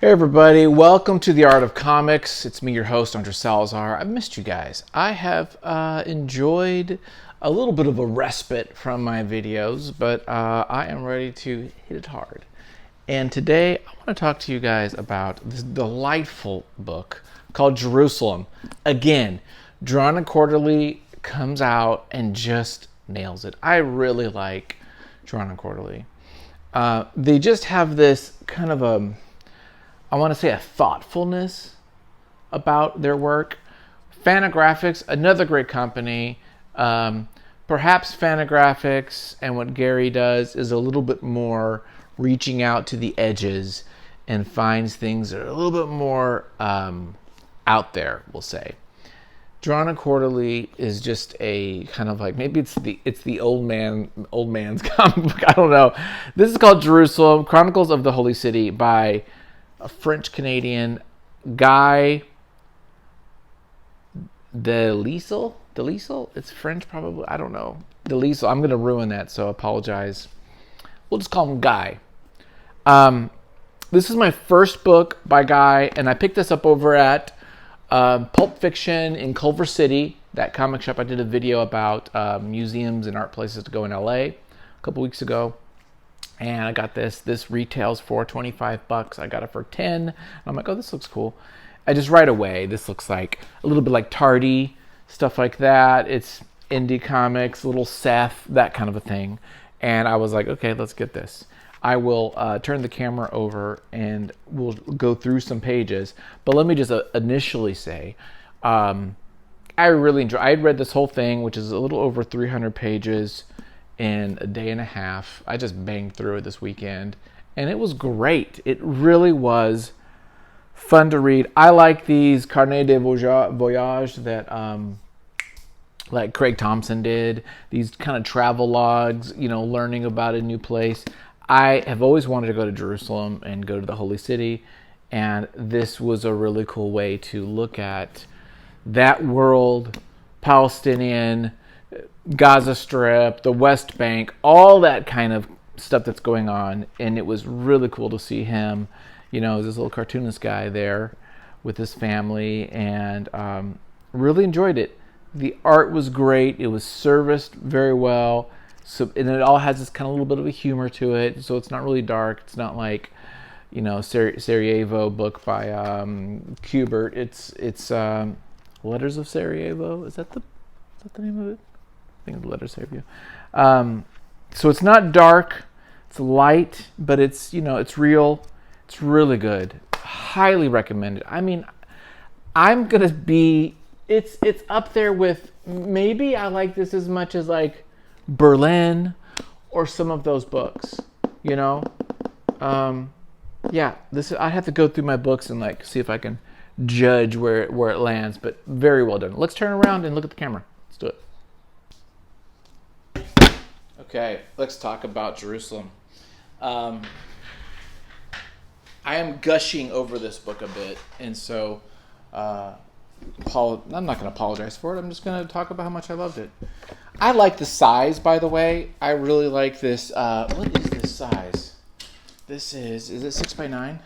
Hey everybody, welcome to the Art of Comics. It's me, your host, Andre Salazar. I've missed you guys. I have enjoyed a little bit of a respite from my videos, but I am ready to hit it hard. And today I want to talk to you guys about this delightful book called Jerusalem. Again, Drawn and Quarterly comes out and just nails it. I really like Drawn and Quarterly. They just have this kind of I want to say a thoughtfulness about their work. Fantagraphics, another great company. Perhaps Fantagraphics and what Gary does is a little bit more reaching out to the edges and finds things that are a little bit more out there, we'll say. Drawn and Quarterly is just a kind of like, maybe it's the old man's comic book. I don't know. This is called Jerusalem, Chronicles of the Holy City by a French-Canadian Guy Delisle? Delisle? It's French probably. I don't know. Delisle. I'm going to ruin that, so apologize. We'll just call him Guy. This is my first book by Guy, and I picked this up over at Pulp Fiction in Culver City, that comic shop I did a video about museums and art places to go in LA a couple weeks ago. And I got this. This retails for $25. I got it for 10. And I'm like, oh, this looks cool. I just right away, this looks like a little bit like Tardy, stuff like that. It's indie comics, little Seth, that kind of a thing. And I was like, okay, let's get this. I will turn the camera over and we'll go through some pages. But let me just initially say, I really enjoy. I had read this whole thing, which is a little over 300 pages. In a day and a half. I just banged through it this weekend, and it was great. It really was fun to read. I like these carnet de voyage that like Craig Thompson did, these kind of travel logs, learning about a new place. I have always wanted to go to Jerusalem and go to the Holy City, and this was a really cool way to look at that world, Palestinian, Gaza Strip, the West Bank, all that kind of stuff that's going on. And it was really cool to see him, this little cartoonist guy there with his family, and really enjoyed it. The art was great. It was serviced very well. And it all has this kind of little bit of a humor to it. So it's not really dark. It's not like, Sarajevo book by Kubert. It's Letters of Sarajevo. Is that the name of it? I think the Letters save you. So it's not dark, it's light, but it's it's real. It's really good. Highly recommended. I mean, I'm gonna be. It's up there with, maybe I like this as much as like Berlin or some of those books. Yeah. I have to go through my books and like see if I can judge where it lands. But very well done. Let's turn around and look at the camera. Let's do it. Okay, let's talk about Jerusalem. I am gushing over this book a bit, and so I'm not going to apologize for it. I'm just going to talk about how much I loved it. I like the size, by the way. I really like this. What is this size? This is it 6x9?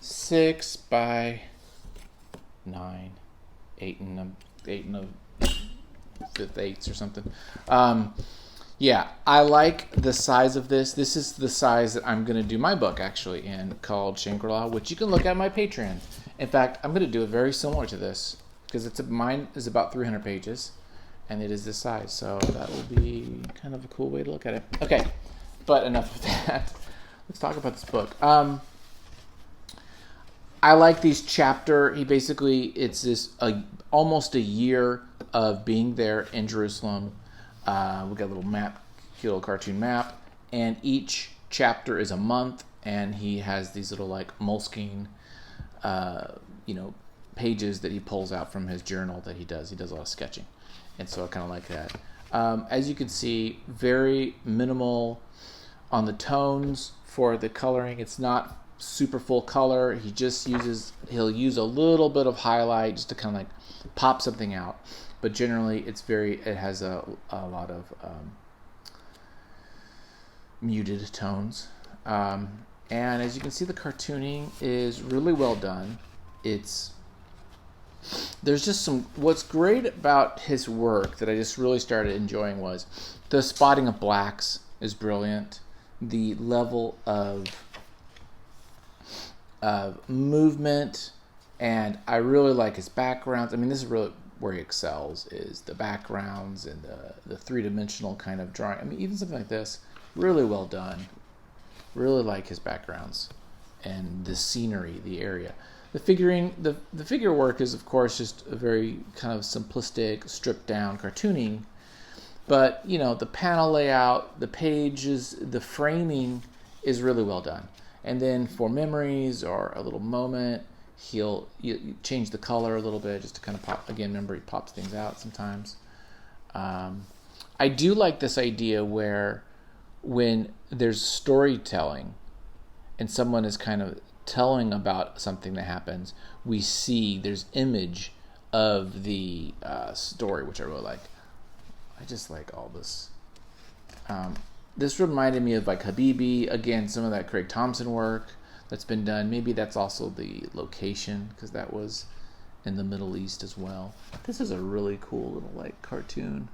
6x9. 8 and a fifth eighths or something. Yeah, I like the size of this. This is the size that I'm going to do my book, actually, in, called Shangri-La, which you can look at my Patreon. In fact, I'm going to do it very similar to this, because mine is about 300 pages, and it is this size. So that will be kind of a cool way to look at it. Okay, but enough of that. Let's talk about this book. I like these chapter. It's this almost a year of being there in Jerusalem. We got a little map, cute little cartoon map, and each chapter is a month, and he has these little like Moleskine, pages that he pulls out from his journal that he does. He does a lot of sketching, and so I kind of like that. As you can see, very minimal on the tones for the coloring. It's not super full color. He'll use a little bit of highlight just to kind of like pop something out. But generally, it has a lot of muted tones. And as you can see, the cartooning is really well done. There's just some, what's great about his work that I just really started enjoying was the spotting of blacks is brilliant. The level of movement, and I really like his backgrounds. I mean, this is really where he excels, is the backgrounds and the three-dimensional kind of drawing. I mean, even something like this, really well done. Really like his backgrounds and the scenery, the area. The figuring, the figure work is, of course, just a very kind of simplistic, stripped down cartooning. But, you know, the panel layout, the pages, the framing is really well done. And then for memories or a little moment, you change the color a little bit just to kind of pop. Again, remember, he pops things out sometimes. I do like this idea where when there's storytelling and someone is kind of telling about something that happens, we see there's image of the story, which I really like. I just like all this. This reminded me of like Habibi, again, some of that Craig Thompson work that's been done. Maybe that's also the location, because that was in the Middle East as well. This is a really cool little like cartoon.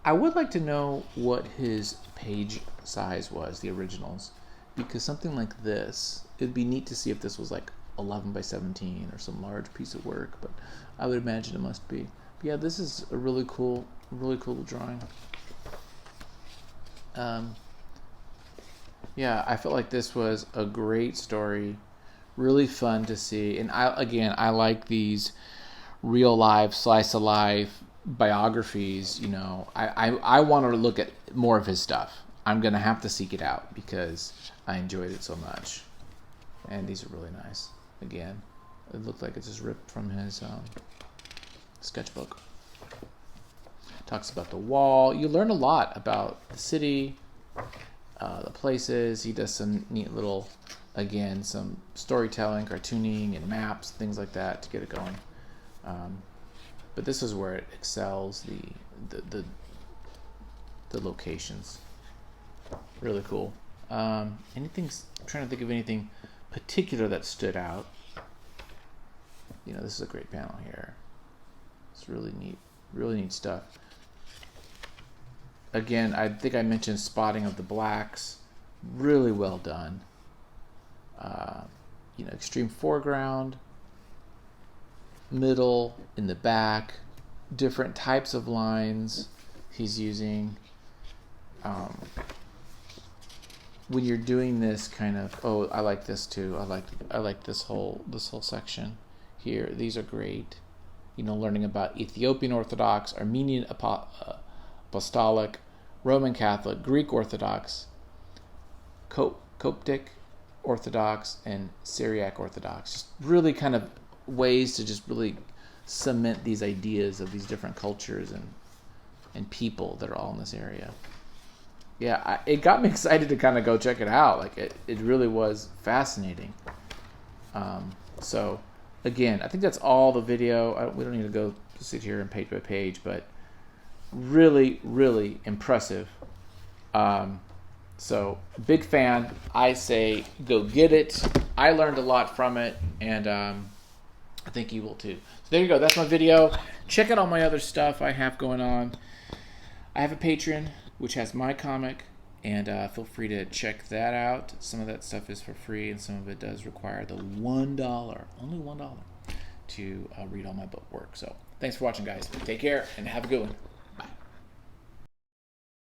I would like to know what his page size was, the originals, because something like this, it'd be neat to see if this was like 11 by 17 or some large piece of work, but I would imagine it must be. But yeah, this is a really cool drawing. Yeah, I felt like this was a great story, really fun to see, and I like these real life, slice of life biographies. You know, I want to look at more of his stuff. I'm gonna have to seek it out because I enjoyed it so much, and these are really nice. Again, it looked like it's just ripped from his sketchbook. Talks about the wall. You learn a lot about the city, the places. He does some neat little, again, some storytelling, cartooning, and maps, things like that to get it going. But this is where it excels, the locations. Really cool. I'm trying to think of anything particular that stood out. You know, this is a great panel here. It's really neat stuff. Again, I think I mentioned spotting of the blacks. Really well done. You know, extreme foreground, middle, in the back, different types of lines he's using. When you're doing this kind of, oh, I like this too. I like this whole section here. These are great. You know, learning about Ethiopian Orthodox, Armenian Apostolic, Roman Catholic, Greek Orthodox, Coptic Orthodox, and Syriac Orthodox. Just really kind of ways to just really cement these ideas of these different cultures and people that are all in this area. Yeah, it got me excited to kind of go check it out. Like it really was fascinating. So again, I think that's all the video. We don't need to go sit here and page by page, but really, really impressive. So big fan. I say go get it. I learned a lot from it, and I think you will too. So there you go. That's my video. Check out all my other stuff I have going on. I have a Patreon, which has my comic, and feel free to check that out. Some of that stuff is for free, and some of it does require the $1, only $1, to read all my book work. So thanks for watching, guys. Take care, and have a good one.